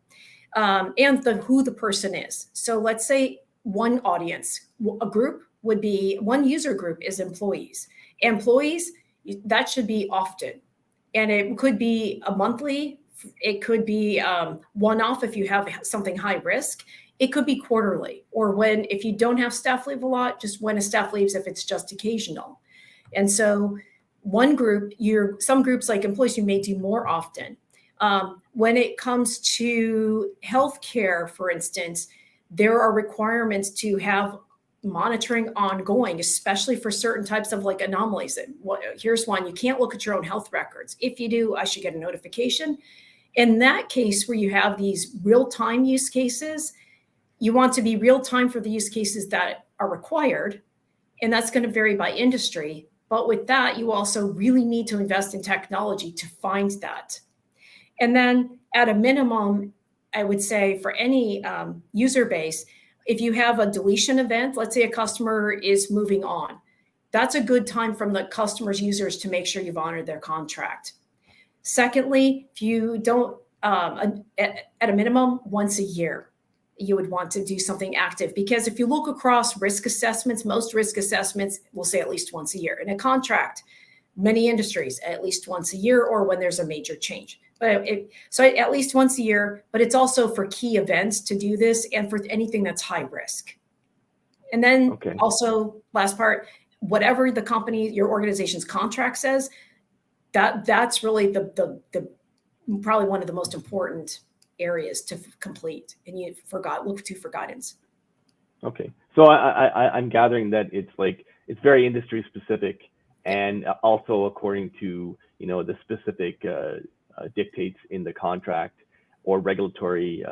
and who the person is. So let's say one audience, one user group is employees. Employees, that should be often. And it could be a monthly, it could be one-off if you have something high risk. It could be quarterly, or if you don't have staff leave a lot, just when a staff leaves if it's just occasional. And so some groups like employees you may do more often. When it comes to healthcare, for instance, there are requirements to have monitoring ongoing, especially for certain types of anomalies. Here's one: you can't look at your own health records. If you do, I should get a notification. In that case, where you have these real-time use cases, you want to be real-time for the use cases that are required, and that's going to vary by industry. But with that, you also really need to invest in technology to find that. And then at a minimum, I would say for any user base, if you have a deletion event, let's say a customer is moving on, that's a good time from the customer's users to make sure you've honored their contract. Secondly, if you don't, at a minimum, once a year, you would want to do something active, because if you look across risk assessments, most risk assessments will say at least once a year. In a contract, many industries, at least once a year, or when there's a major change. So at least once a year, but it's also for key events to do this and for anything that's high risk. And then also, last part, whatever the company, your organization's contract says, that's really the probably one of the most important areas to complete, and you look to for guidance. Okay, so I'm gathering that it's very industry specific, and also according to the specific dictates in the contract or regulatory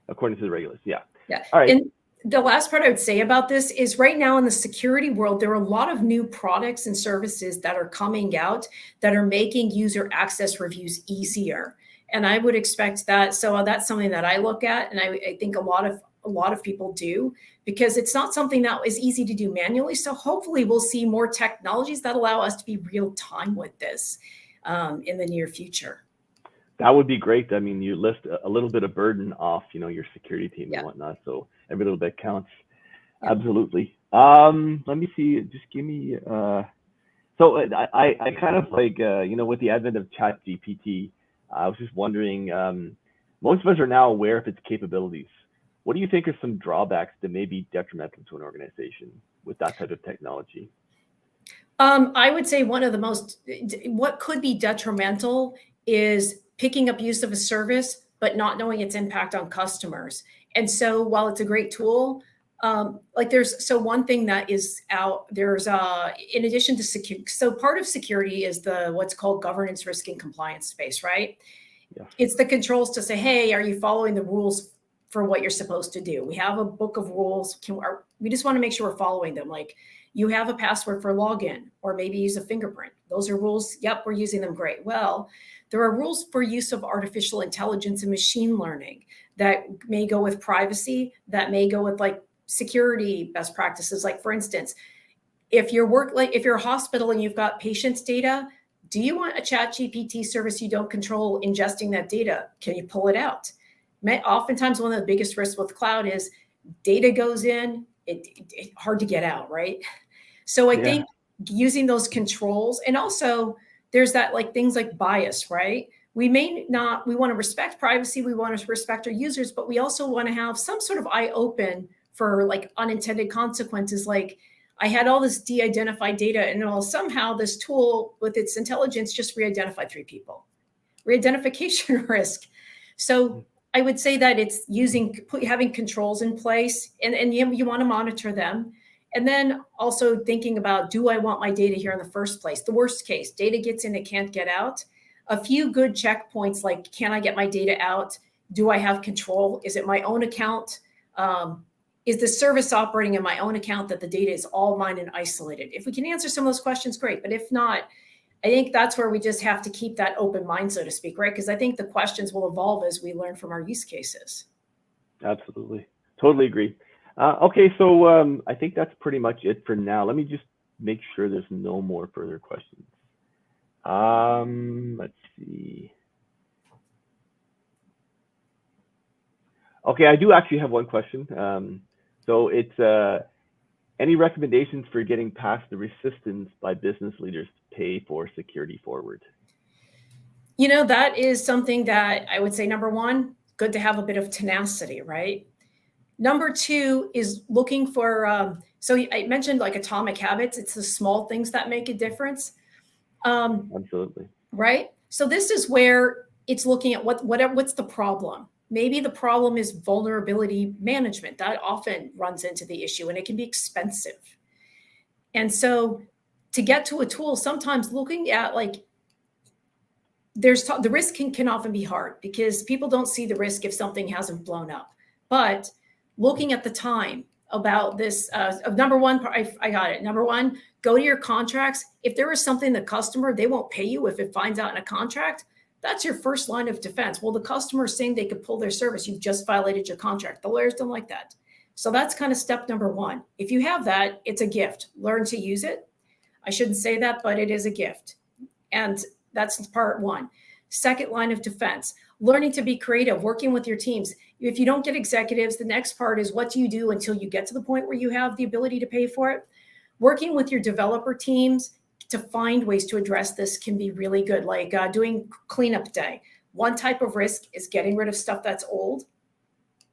according to the regulations. Yeah. All right. And the last part I would say about this is, right now in the security world, there are a lot of new products and services that are coming out that are making user access reviews easier. And I would expect that. So that's something that I look at, and I think a lot of people do, because it's not something that is easy to do manually. So hopefully we'll see more technologies that allow us to be real time with this in the near future. That would be great. I mean, you lift a little bit of burden off, your security team and whatnot. So every little bit counts. Yeah. Absolutely. Let me see. Just give me. So I kind of with the advent of ChatGPT, I was just wondering. Most of us are now aware of its capabilities. What do you think are some drawbacks that may be detrimental to an organization with that type of technology? I would say what could be detrimental is picking up use of a service, but not knowing its impact on customers. And so while it's a great tool, There's, so one thing that is out, there's in addition to security, so part of security is the what's called governance, risk, and compliance space, right? Yes. It's the controls to say, hey, are you following the rules for what you're supposed to do? We have a book of rules. We just want to make sure we're following them. Like, you have a password for login, or maybe use a fingerprint. Those are rules. Yep, we're using them. Great. Well, there are rules for use of artificial intelligence and machine learning that may go with privacy, that may go with like security best practices. Like, for instance, if you're a hospital and you've got patients' data, do you want a ChatGPT service you don't control ingesting that data? Can you pull it out? Oftentimes, one of the biggest risks with cloud is data goes in, it's hard to get out, right? So I think using those controls, and also there's that, like, things like bias, right? We want to respect privacy, we want to respect our users, but we also want to have some sort of eye open for like unintended consequences. Like, I had all this de-identified data, and somehow this tool with its intelligence just re-identified 3 people. Re-identification risk. So I would say that it's having controls in place, and you want to monitor them. And then also thinking about, do I want my data here in the first place? The worst case, data gets in, it can't get out. A few good checkpoints, like, can I get my data out? Do I have control? Is it my own account? Is the service operating in my own account that the data is all mine and isolated? If we can answer some of those questions, great. But if not, I think that's where we just have to keep that open mind, so to speak, right? Because I think the questions will evolve as we learn from our use cases. Absolutely. Totally agree. Okay, so I think that's pretty much it for now. Let me just make sure there's no more further questions. Let's see. Okay, I do actually have one question. So it's any recommendations for getting past the resistance by business leaders to pay for security forward? That is something that I would say, number one, good to have a bit of tenacity, right? Number 2 is looking for, so I mentioned like atomic habits. It's the small things that make a difference. Absolutely. Right? So this is where it's looking at what's the problem. Maybe the problem is vulnerability management. That often runs into the issue, and it can be expensive. And so to get to a tool, sometimes looking at like, the risk can often be hard because people don't see the risk if something hasn't blown up. But looking at the time about this, number one, I got it. Number one, go to your contracts. If there is something the customer, they won't pay you if it finds out in a contract. That's your first line of defense. Well, the customer is saying they could pull their service. You've just violated your contract. The lawyers don't like that. So that's kind of step number 1. If you have that, it's a gift. Learn to use it. I shouldn't say that, but it is a gift. And that's part 1. Second line of defense, learning to be creative, working with your teams. If you don't get executives, the next part is, what do you do until you get to the point where you have the ability to pay for it? Working with your developer teams to find ways to address this can be really good, like doing cleanup day. One type of risk is getting rid of stuff that's old.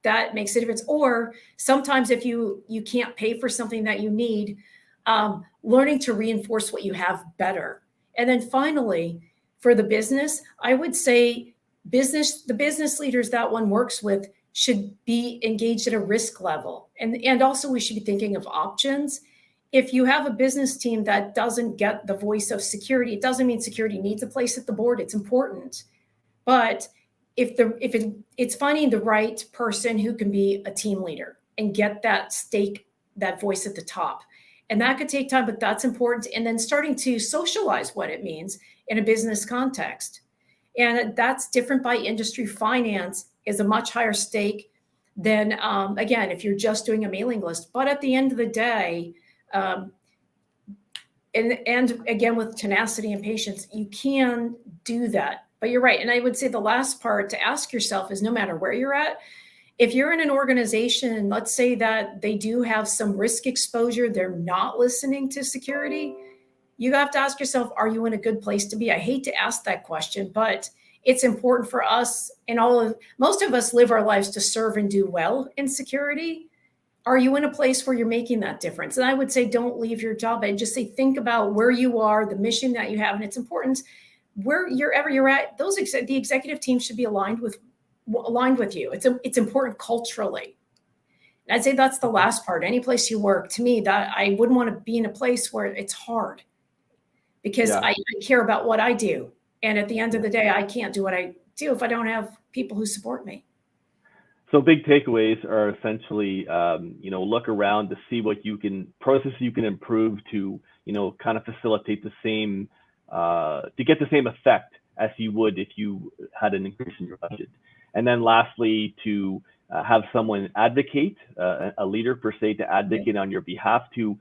That makes a difference. Or sometimes if you can't pay for something that you need, learning to reinforce what you have better. And then finally, for the business, I would say the business leaders that one works with should be engaged at a risk level. And also we should be thinking of options. If you have a business team that doesn't get the voice of security, it doesn't mean security needs a place at the board. It's important. But it's finding the right person who can be a team leader and get that voice at the top. And that could take time, but that's important. And then starting to socialize what it means in a business context. And that's different by industry. Finance is a much higher stake than, again, if you're just doing a mailing list. But at the end of the day, and again, with tenacity and patience, you can do that. But you're right. And I would say the last part to ask yourself is, no matter where you're at, if you're in an organization, let's say that they do have some risk exposure, they're not listening to security, you have to ask yourself, are you in a good place to be? I hate to ask that question, but it's important for us, and most of us live our lives to serve and do well in security. Are you in a place where you're making that difference? And I would say, don't leave your job. And just say, think about where you are, the mission that you have. And it's important, wherever you're at, the executive team should be aligned with you. It's important culturally. I'd say that's the last part. Any place you work, to me, that I wouldn't want to be in a place where it's hard, because Yeah. I care about what I do. And at the end of the day, I can't do what I do if I don't have people who support me. So big takeaways are essentially, look around to see what processes you can improve to, kind of facilitate the same, to get the same effect as you would if you had an increase in your budget. And then lastly, to have someone advocate, a leader per se, to advocate on your behalf to,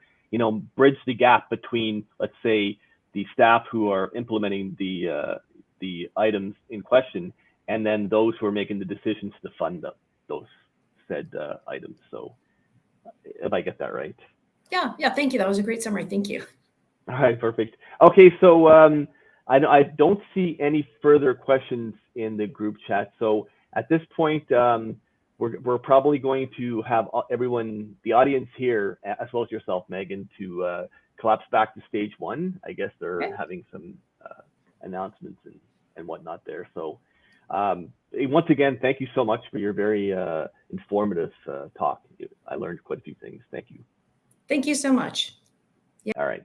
bridge the gap between, let's say, the staff who are implementing the items in question, and then those who are making the decisions to fund those said items. So if I get that right. Yeah, thank you. That was a great summary. Thank you. All right, perfect. Okay, so I don't see any further questions in the group chat. So at this point, we're probably going to have everyone, the audience here, as well as yourself, Megan, to collapse back to stage one. I guess they're having some announcements and whatnot there. So once again, thank you so much for your very informative talk. I learned quite a few things. Thank you. Thank you so much. All right.